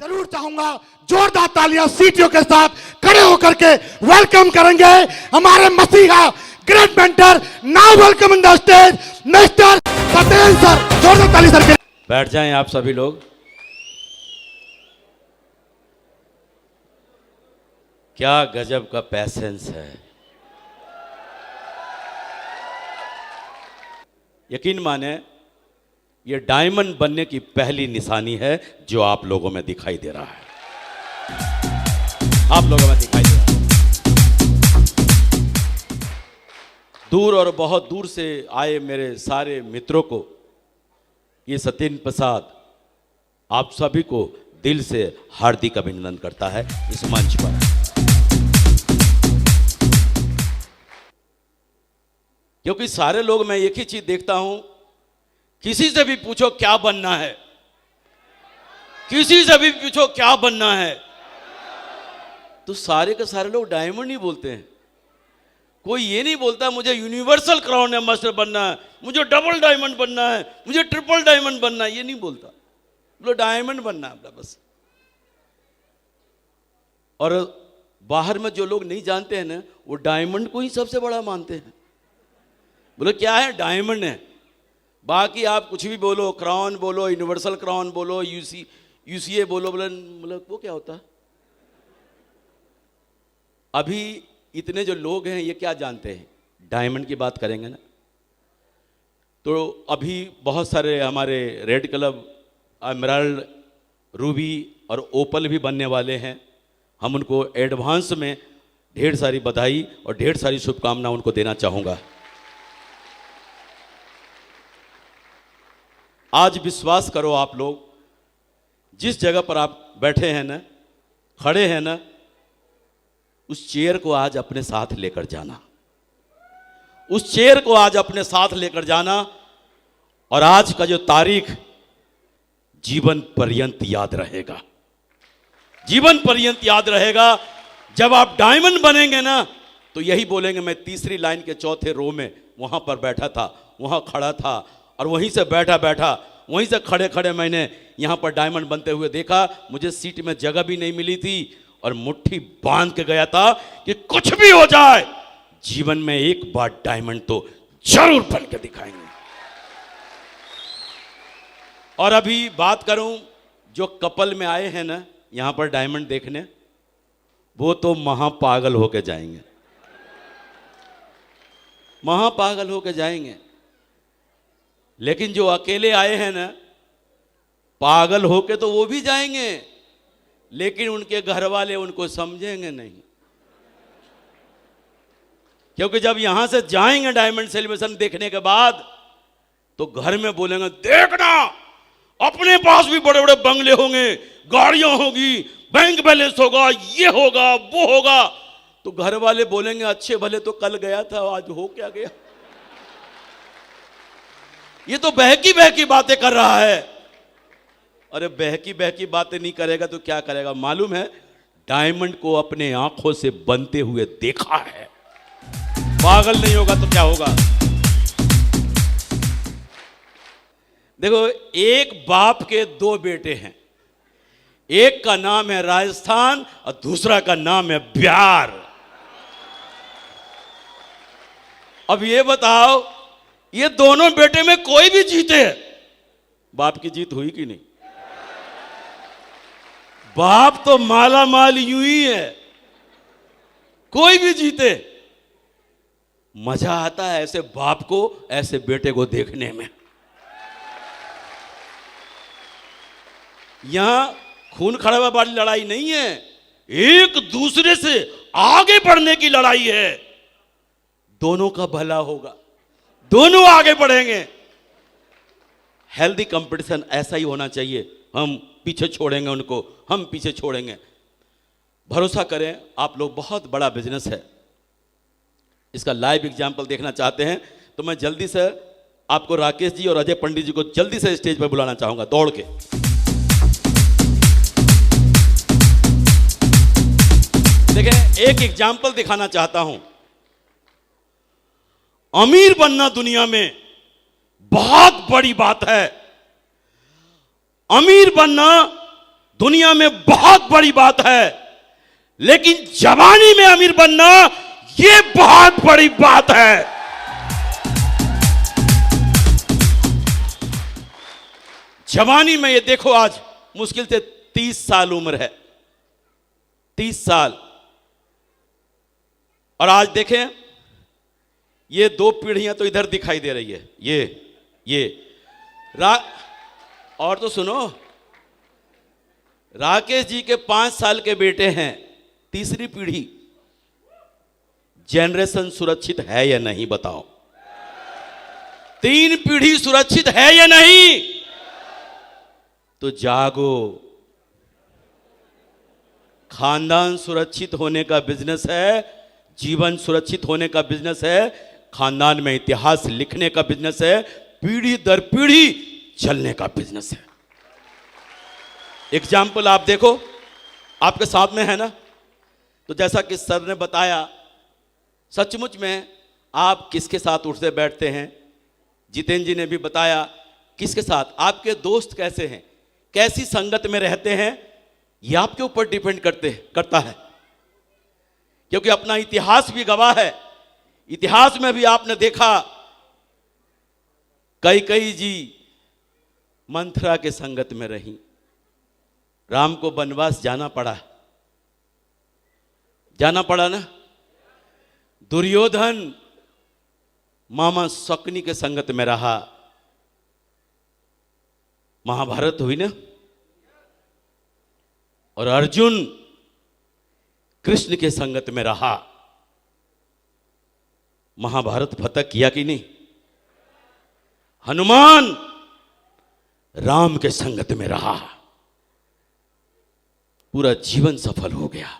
जरूर चाहूंगा जोरदार तालियां सीटियों के साथ खड़े होकर के वेलकम करेंगे हमारे मसीहा great mentor. Now welcome in the stage mister Satyendra sir. जोरदार ताली सर के। बैठ जाएं आप सभी लोग। क्या गजब का पैसेंस है। यकीन माने ये डायमंड बनने की पहली निशानी है जो आप लोगों में दिखाई दे रहा है। आप लोगों में दिखाई दे रहा है। दूर और बहुत दूर से आए मेरे सारे मित्रों को ये सत्येंद्र प्रसाद आप सभी को दिल से हार्दिक अभिनंदन करता है इस मंच पर। क्योंकि सारे लोग मैं एक ही चीज देखता हूं, किसी से भी पूछो क्या बनना है, किसी से भी पूछो क्या बनना है, तो सारे के सारे लोग डायमंड ही बोलते हैं। कोई ये नहीं बोलता मुझे यूनिवर्सल क्राउन मास्टर बनना है, मुझे डबल डायमंड बनना है, मुझे ट्रिपल डायमंड बनना है, ये नहीं बोलता। बोलो डायमंड बनना है बस। और बाहर में जो लोग नहीं जानते हैं ना, वो डायमंड को ही सबसे बड़ा मानते हैं। बोलो क्या है, डायमंड है। बाकी आप कुछ भी बोलो, क्राउन बोलो, यूनिवर्सल क्राउन बोलो, यूसीए बोलो, बोले वो क्या होता है। अभी इतने जो लोग हैं ये क्या जानते हैं, डायमंड की बात करेंगे ना तो अभी बहुत सारे हमारे रेड क्लब, एमराल्ड, रूबी और ओपल भी बनने वाले हैं। हम उनको एडवांस में ढेर सारी बधाई और ढेर सारी शुभकामनाएं उनको देना चाहूँगा। आज विश्वास करो आप लोग, जिस जगह पर आप बैठे हैं ना, खड़े हैं ना, उस चेयर को आज अपने साथ लेकर जाना, उस चेयर को आज अपने साथ लेकर जाना। और आज का जो तारीख जीवन पर्यंत याद रहेगा, जीवन पर्यंत याद रहेगा। जब आप डायमंड बनेंगे ना तो यही बोलेंगे, मैं तीसरी लाइन के चौथे रो में वहां पर बैठा था, वहां खड़ा था, और वहीं से बैठा बैठा, वहीं से खड़े खड़े मैंने यहाँ पर डायमंड बनते हुए देखा। मुझे सीट में जगह भी नहीं मिली थी और मुट्ठी बांध के गया था कि कुछ भी हो जाए जीवन में एक बार डायमंड तो जरूर बन के दिखाएंगे। और अभी बात करूं जो कपल में आए हैं ना यहाँ पर डायमंड देखने, वो तो महापागल होके जाएंगे, महापागल होके जाएंगे। लेकिन जो अकेले आए हैं ना, पागल होके तो वो भी जाएंगे, लेकिन उनके घर वाले उनको समझेंगे नहीं। क्योंकि जब यहां से जाएंगे डायमंड सेलिब्रेशन देखने के बाद तो घर में बोलेंगे, देखना अपने पास भी बड़े बड़े बंगले होंगे, गाड़ियां होगी, बैंक बैलेंस होगा, ये होगा, वो होगा। तो घर वाले बोलेंगे, अच्छे भले तो कल गया था, आज हो क्या गया। ये तो बहकी बहकी बातें कर रहा है। अरे बहकी बहकी बातें नहीं करेगा तो क्या करेगा। मालूम है, डायमंड को अपने आंखों से बनते हुए देखा है। पागल नहीं होगा तो क्या होगा। देखो, एक बाप के दो बेटे हैं, एक का नाम है राजस्थान और दूसरा का नाम है बिहार। अब ये बताओ, ये दोनों बेटे में कोई भी जीते, बाप की जीत हुई कि नहीं। बाप तो माला माल यूं ही है, कोई भी जीते। मजा आता है ऐसे बाप को ऐसे बेटे को देखने में। यहां खून खराबा वाली लड़ाई नहीं है, एक दूसरे से आगे बढ़ने की लड़ाई है। दोनों का भला होगा, दोनों आगे बढ़ेंगे। हेल्दी कंपटीशन ऐसा ही होना चाहिए। हम पीछे छोड़ेंगे उनको, हम पीछे छोड़ेंगे। भरोसा करें, आप लोग, बहुत बड़ा बिजनेस है। इसका लाइव एग्जाम्पल देखना चाहते हैं तो मैं जल्दी से आपको राकेश जी और अजय पंडित जी को जल्दी से स्टेज पर बुलाना चाहूंगा, दौड़ के। देखें, एक एग्जाम्पल दिखाना चाहता हूं। अमीर बनना दुनिया में बहुत बड़ी बात है। अमीर बनना दुनिया में बहुत बड़ी बात है, लेकिन जवानी में अमीर बनना यह बहुत बड़ी बात है। जवानी में ये देखो, आज मुश्किल से 30 साल उम्र है, 30 साल। और आज देखें, ये 2 पीढ़ियां तो इधर दिखाई दे रही है, ये और तो सुनो, राकेश जी के 5 साल के बेटे हैं, तीसरी पीढ़ी। जनरेशन सुरक्षित है या नहीं बताओ? 3 पीढ़ी सुरक्षित है या नहीं? तो जागो। खानदान सुरक्षित होने का बिजनेस है, जीवन सुरक्षित होने का बिजनेस है, खानदान में इतिहास लिखने का बिजनेस है, पीढ़ी दर पीढ़ी चलने का बिजनेस है। एग्जाम्पल आप देखो, आपके साथ में है ना। तो जैसा कि सर ने बताया, सचमुच में आप किसके साथ उठते बैठते हैं। जितेंद्र जी ने भी बताया किसके साथ, आपके दोस्त कैसे हैं, कैसी संगत में रहते हैं, यह आपके ऊपर डिपेंड करता है। क्योंकि अपना इतिहास भी गवाह है। इतिहास में भी आपने देखा, कैकेयी जी मंथरा के संगत में रही, राम को वनवास जाना पड़ा ना। दुर्योधन मामा शकुनी के संगत में रहा, महाभारत हुई ना। और अर्जुन कृष्ण के संगत में रहा, महाभारत फतह किया कि नहीं। हनुमान राम के संगत में रहा, पूरा जीवन सफल हो गया।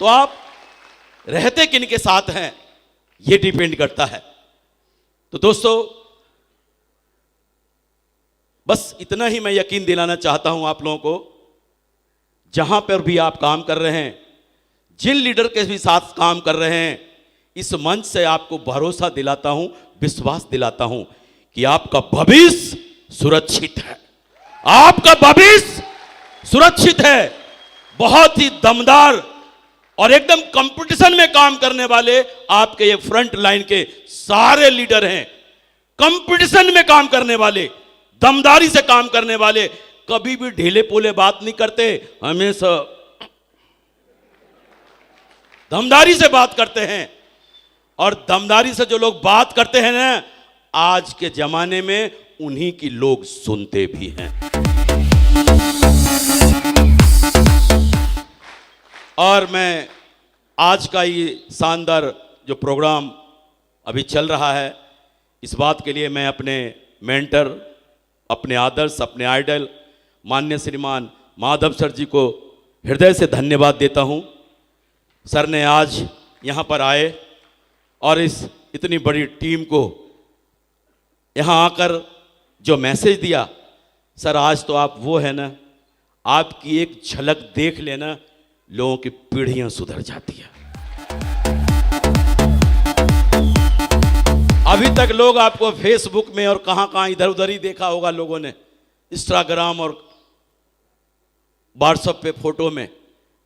तो आप रहते किन के साथ हैं, यह डिपेंड करता है। तो दोस्तों, बस इतना ही मैं यकीन दिलाना चाहता हूं आप लोगों को, जहां पर भी आप काम कर रहे हैं, जिन लीडर के भी साथ काम कर रहे हैं, इस मंच से आपको भरोसा दिलाता हूं, विश्वास दिलाता हूं कि आपका भविष्य सुरक्षित है। आपका भविष्य सुरक्षित है। बहुत ही दमदार और एकदम कंपटीशन में काम करने वाले आपके ये फ्रंट लाइन के सारे लीडर हैं। कंपटीशन में काम करने वाले, दमदारी से काम करने वाले, कभी भी ढीले पोले बात नहीं करते, हमेशा दमदारी से बात करते हैं। और दमदारी से जो लोग बात करते हैं ना, आज के जमाने में उन्हीं की लोग सुनते भी हैं। और मैं आज का ये शानदार जो प्रोग्राम अभी चल रहा है, इस बात के लिए मैं अपने मेंटर, अपने आदर्श, अपने आइडल माननीय श्रीमान माधव सर जी को हृदय से धन्यवाद देता हूं। सर ने आज यहां पर आए और इस इतनी बड़ी टीम को यहां आकर जो मैसेज दिया, सर आज तो आप वो है ना, आपकी एक झलक देख लेना, लोगों की पीढ़ियां सुधर जाती है। अभी तक लोग आपको फेसबुक में और कहां कहां इधर उधर ही देखा होगा लोगों ने, इंस्टाग्राम और व्हाट्सएप पे फोटो में।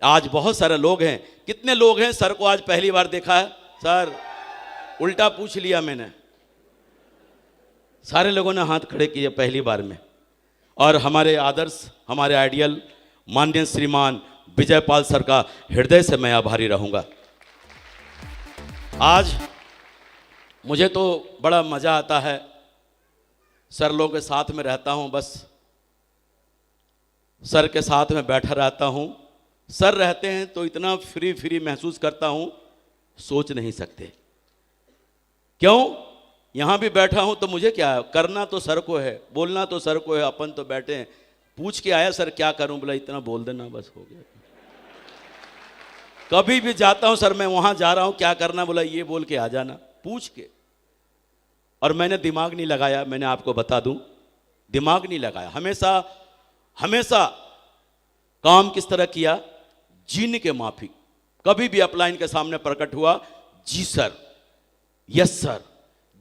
आज बहुत सारे लोग हैं। कितने लोग हैं सर को आज पहली बार देखा है? सर उल्टा पूछ लिया मैंने, सारे लोगों ने हाथ खड़े किए पहली बार में। और हमारे आदर्श, हमारे आइडियल माननीय श्रीमान विजयपाल सर का हृदय से मैं आभारी रहूंगा। आज मुझे तो बड़ा मजा आता है, सर लोगों के साथ में रहता हूं, बस सर के साथ में बैठा रहता हूं। सर रहते हैं तो इतना फ्री महसूस करता हूं, सोच नहीं सकते। क्यों? यहां भी बैठा हूं तो मुझे क्या है, करना तो सर को है, बोलना तो सर को है, अपन तो बैठे हैं। पूछ के आया सर क्या करूं, बोला इतना बोल देना बस हो गया। कभी भी जाता हूं, सर मैं वहां जा रहा हूं क्या करना, बोला ये बोल के आ जाना, पूछ के। और मैंने दिमाग नहीं लगाया, मैंने आपको बता दूं, दिमाग नहीं लगाया। हमेशा काम किस तरह किया, जीने के माफिक। कभी भी अपलाइन के सामने प्रकट हुआ, जी सर, यस सर,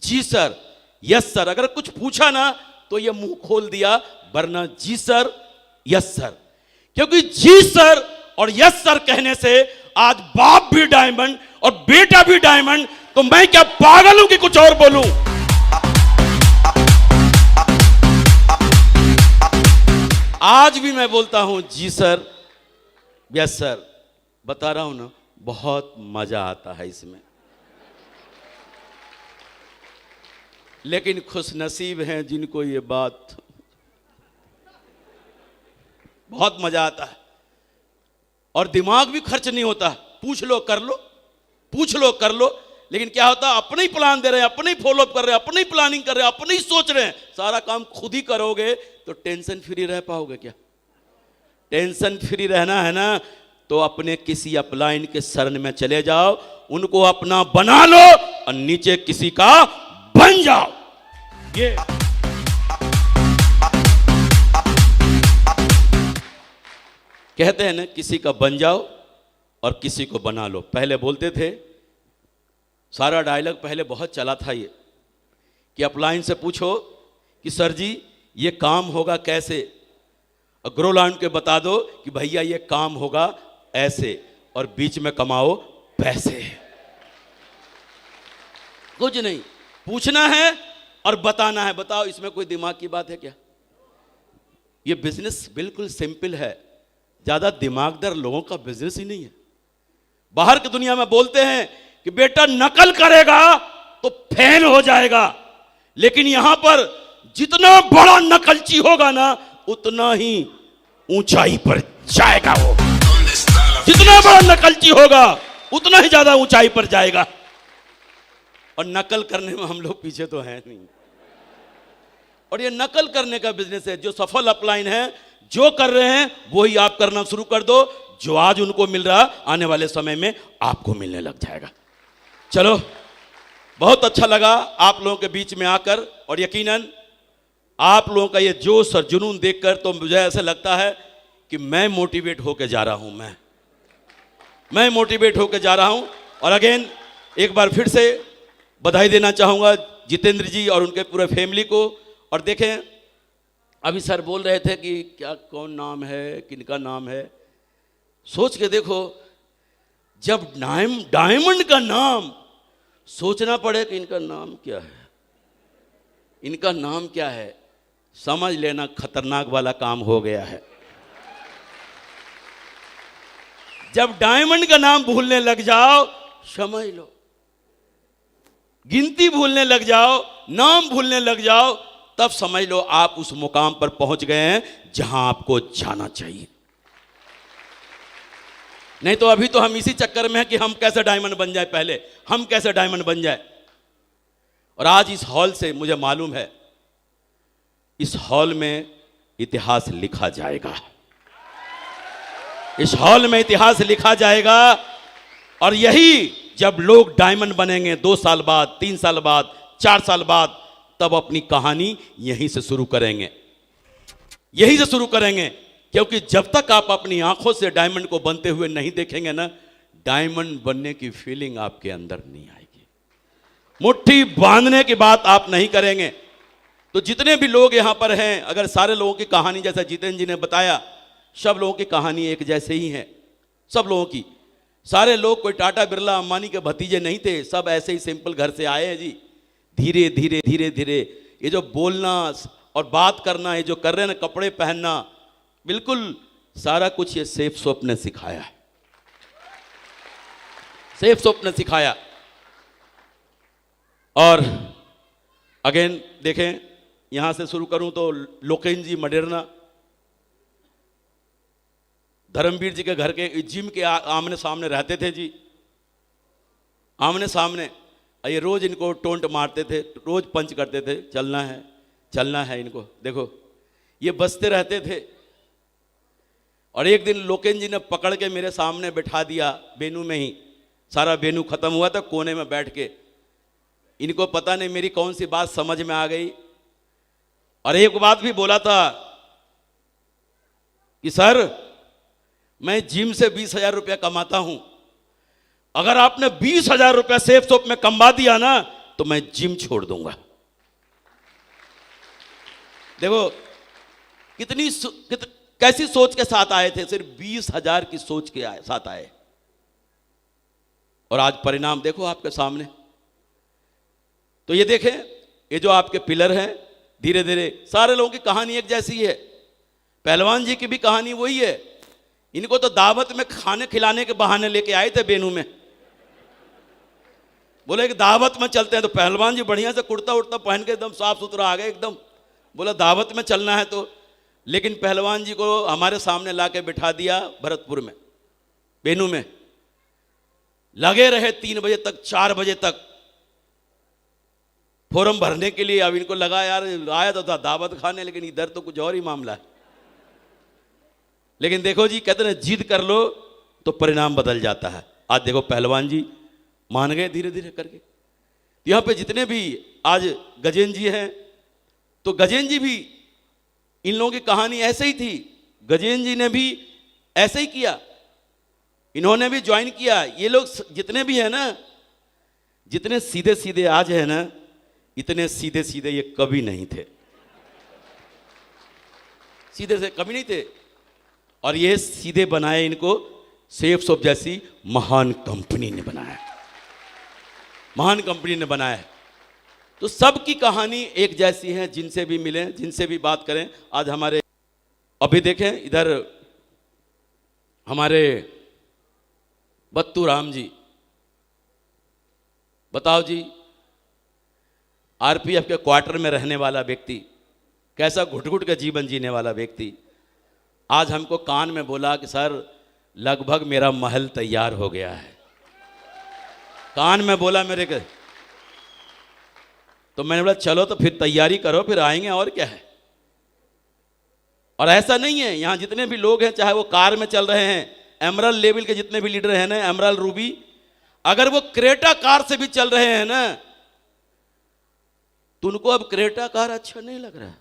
जी सर, यस सर। अगर कुछ पूछा ना तो ये मुंह खोल दिया, वरना जी सर यस सर। क्योंकि जी सर और यस सर कहने से आज बाप भी डायमंड और बेटा भी डायमंड, तो मैं क्या पागल हूं कि कुछ और बोलूं। आज भी मैं बोलता हूं जी सर यस सर। बता रहा हूं ना, बहुत मजा आता है इसमें। लेकिन खुशनसीब हैं जिनको ये बात बहुत मजा आता है और दिमाग भी खर्च नहीं होता। पूछ लो कर लो, पूछ लो कर लो। लेकिन क्या होता है, अपने ही प्लान दे रहे हैं, अपने ही फॉलोअप कर रहे हैं, अपनी प्लानिंग कर रहे हैं, अपने ही सोच रहे हैं। सारा काम खुद ही करोगे तो टेंशन फ्री रह पाओगे क्या? टेंशन फ्री रहना है ना, तो अपने किसी अपलाइन के शरण में चले जाओ, उनको अपना बना लो और नीचे किसी का बन जाओ। ये कहते हैं ना, किसी का बन जाओ और किसी को बना लो। पहले बोलते थे, सारा डायलॉग पहले बहुत चला था ये, कि अपलाइन से पूछो कि सर जी ये काम होगा कैसे, और ग्रो लाइन के बता दो कि भैया ये काम होगा ऐसे, और बीच में कमाओ पैसे। कुछ नहीं, पूछना है और बताना है। बताओ इसमें कोई दिमाग की बात है क्या? ये बिजनेस बिल्कुल सिंपल है, ज्यादा दिमागदार लोगों का बिजनेस ही नहीं है। बाहर की दुनिया में बोलते हैं कि बेटा नकल करेगा तो फेल हो जाएगा, लेकिन यहां पर जितना बड़ा नकलची होगा ना, उतना ही ऊंचाई पर जाएगा। वो जितना बड़ा नकलची होगा उतना ही ज्यादा ऊंचाई पर जाएगा। और नकल करने में हम लोग पीछे तो हैं नहीं। और ये नकल करने का बिजनेस है। जो सफल अपलाइन है, जो कर रहे हैं वही आप करना शुरू कर दो। जो आज उनको मिल रहा, आने वाले समय में आपको मिलने लग जाएगा। चलो, बहुत अच्छा लगा आप लोगों के बीच में आकर, और यकीनन आप लोगों का ये जोश और जुनून देखकर तो मुझे ऐसा लगता है कि मैं मोटिवेट होकर जा रहा हूं। मैं मोटिवेट होकर जा रहा हूं। और अगेन एक बार फिर से बधाई देना चाहूंगा जितेंद्र जी और उनके पूरे फैमिली को। और देखें, अभी सर बोल रहे थे कि क्या कौन नाम है, किनका नाम है, सोच के देखो, जब डायमंड का नाम सोचना पड़े कि इनका नाम क्या है, इनका नाम क्या है, समझ लेना खतरनाक वाला काम हो गया है। जब डायमंड का नाम भूलने लग जाओ, समझ लो, गिनती भूलने लग जाओ, नाम भूलने लग जाओ, तब समझ लो आप उस मुकाम पर पहुंच गए हैं जहां आपको जाना चाहिए। नहीं तो अभी तो हम इसी चक्कर में हैं कि हम कैसे डायमंड बन जाए, पहले हम कैसे डायमंड बन जाए। और आज इस हॉल से मुझे मालूम है, इस हॉल में इतिहास लिखा जाएगा। इस हॉल में इतिहास लिखा जाएगा। और यही जब लोग डायमंड बनेंगे 2 साल बाद, 3 साल बाद, 4 साल बाद, तब अपनी कहानी यहीं से शुरू करेंगे, यहीं से शुरू करेंगे। क्योंकि जब तक आप अपनी आंखों से डायमंड को बनते हुए नहीं देखेंगे ना, डायमंड बनने की फीलिंग आपके अंदर नहीं आएगी। मुट्ठी बांधने की बात आप नहीं करेंगे। तो जितने भी लोग यहां पर हैं, अगर सारे लोगों की कहानी जैसा जितेंद्र जी ने बताया, सब लोगों की कहानी एक जैसे ही है। सब लोगों की, सारे लोग कोई टाटा बिरला अंबानी के भतीजे नहीं थे, सब ऐसे ही सिंपल घर से आए हैं जी। धीरे धीरे धीरे धीरे ये जो बोलना और बात करना, ये जो कर रहे हैं ना, कपड़े पहनना, बिल्कुल सारा कुछ ये सेफ सोप ने सिखाया है। सेफ सोप ने सिखाया। और अगेन देखें, यहां से शुरू करूं तो लोकेन जी मडेरना, धर्मवीर जी के घर के जिम के आमने सामने रहते थे जी, आमने सामने। ये रोज इनको टोंट मारते थे, रोज पंच करते थे, चलना है चलना है इनको। देखो ये बसते रहते थे। और एक दिन लोकेन जी ने पकड़ के मेरे सामने बिठा दिया, बेनू में ही। सारा बेनू खत्म हुआ था, कोने में बैठ के। इनको पता नहीं मेरी कौन सी बात समझ में आ गई। और एक बात भी बोला था कि सर मैं जिम से 20,000 रुपया कमाता हूं, अगर आपने 20,000 रुपया सेफ सोप में कमा दिया ना, तो मैं जिम छोड़ दूंगा। देखो कैसी सोच के साथ आए थे, सिर्फ 20,000 की सोच के साथ आए, और आज परिणाम देखो आपके सामने। तो ये देखें, ये जो आपके पिलर हैं, धीरे धीरे सारे लोगों की कहानी एक जैसी है। पहलवान जी की भी कहानी वही है। इनको तो दावत में खाने खिलाने के बहाने लेके आए थे बेनू में, बोले कि दावत में चलते हैं। तो पहलवान जी बढ़िया से कुर्ता उड़ता पहन के एकदम साफ सुथरा आ गए एकदम, बोला दावत में चलना है तो। लेकिन पहलवान जी को हमारे सामने ला के बिठा दिया भरतपुर में, बेनू में, लगे रहे 3 बजे तक 4 बजे तक फॉर्म भरने के लिए। अब इनको लगा यार आया तो था दावत खाने, लेकिन इधर तो कुछ और ही मामला है। लेकिन देखो जी, कहते हैं जिद कर लो तो परिणाम बदल जाता है। आज देखो पहलवान जी मान गए धीरे धीरे करके। यहां पे जितने भी आज गजेंद्र जी हैं, तो गजेंद्र जी भी, इन लोगों की कहानी ऐसे ही थी। गजेंद्र जी ने भी ऐसे ही किया, इन्होंने भी ज्वाइन किया। ये लोग जितने भी हैं ना, जितने सीधे सीधे आज है ना, इतने सीधे सीधे ये कभी नहीं थे, सीधे से कभी नहीं थे। और ये सीधे बनाए इनको सेफ्सॉफ्ट जैसी महान कंपनी ने बनाया, महान कंपनी ने बनाया। तो सबकी कहानी एक जैसी है, जिनसे भी मिलें, जिनसे भी बात करें। आज हमारे अभी देखें इधर हमारे बत्तू राम जी, बताओ जी, आरपीएफ के क्वार्टर में रहने वाला व्यक्ति, कैसा घुट घुट का जीवन जीने वाला व्यक्ति, आज हमको कान में बोला कि सर लगभग मेरा महल तैयार हो गया है। कान में बोला मेरे के। तो मैंने बोला चलो तो फिर तैयारी करो, फिर आएंगे, और क्या है। और ऐसा नहीं है, यहां जितने भी लोग हैं, चाहे वो कार में चल रहे हैं, एमरल्ड लेवल के जितने भी लीडर हैं ना, एमरल्ड रूबी, अगर वो क्रेटा कार से भी चल रहे हैं ना, तो उनको अब क्रेटा कार अच्छा नहीं लग रहा है।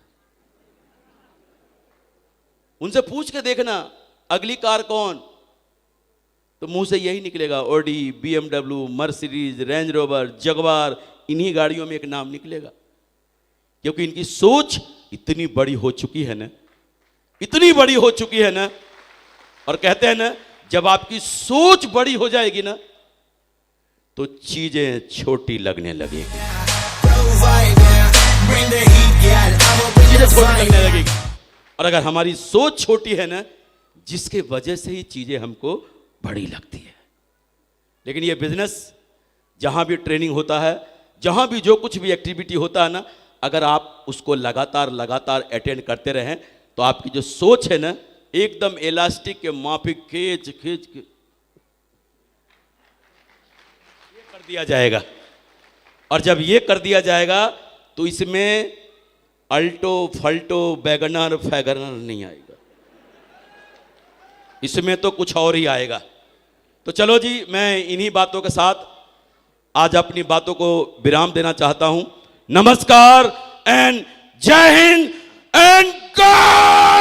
उनसे पूछ के देखना अगली कार कौन, तो मुंह से यही निकलेगा, Audi, BMW, Mercedes, Range Rover, Jaguar, इन्हीं गाड़ियों में एक नाम निकलेगा। क्योंकि इनकी सोच इतनी बड़ी हो चुकी है ना, इतनी बड़ी हो चुकी है ना। और कहते हैं ना, जब आपकी सोच बड़ी हो जाएगी ना, तो चीजें छोटी लगने लगेगी, चीजें छोटी लगने लगेगी। और अगर हमारी सोच छोटी है ना, जिसके वजह से ही चीजें हमको बड़ी लगती है। लेकिन ये बिजनेस, जहां भी ट्रेनिंग होता है, जहां भी जो कुछ भी एक्टिविटी होता है ना, अगर आप उसको लगातार लगातार अटेंड करते रहें, तो आपकी जो सोच है ना, एकदम इलास्टिक के माफिक खींच खींच के ये कर दिया जाएगा। और जब ये कर दिया जाएगा, तो इसमें अल्टो फल्टो वैगनर फैगनर नहीं आएगा, इसमें तो कुछ और ही आएगा। तो चलो जी, मैं इन्हीं बातों के साथ आज अपनी बातों को विराम देना चाहता हूं। नमस्कार एंड जय हिंद एंड गॉड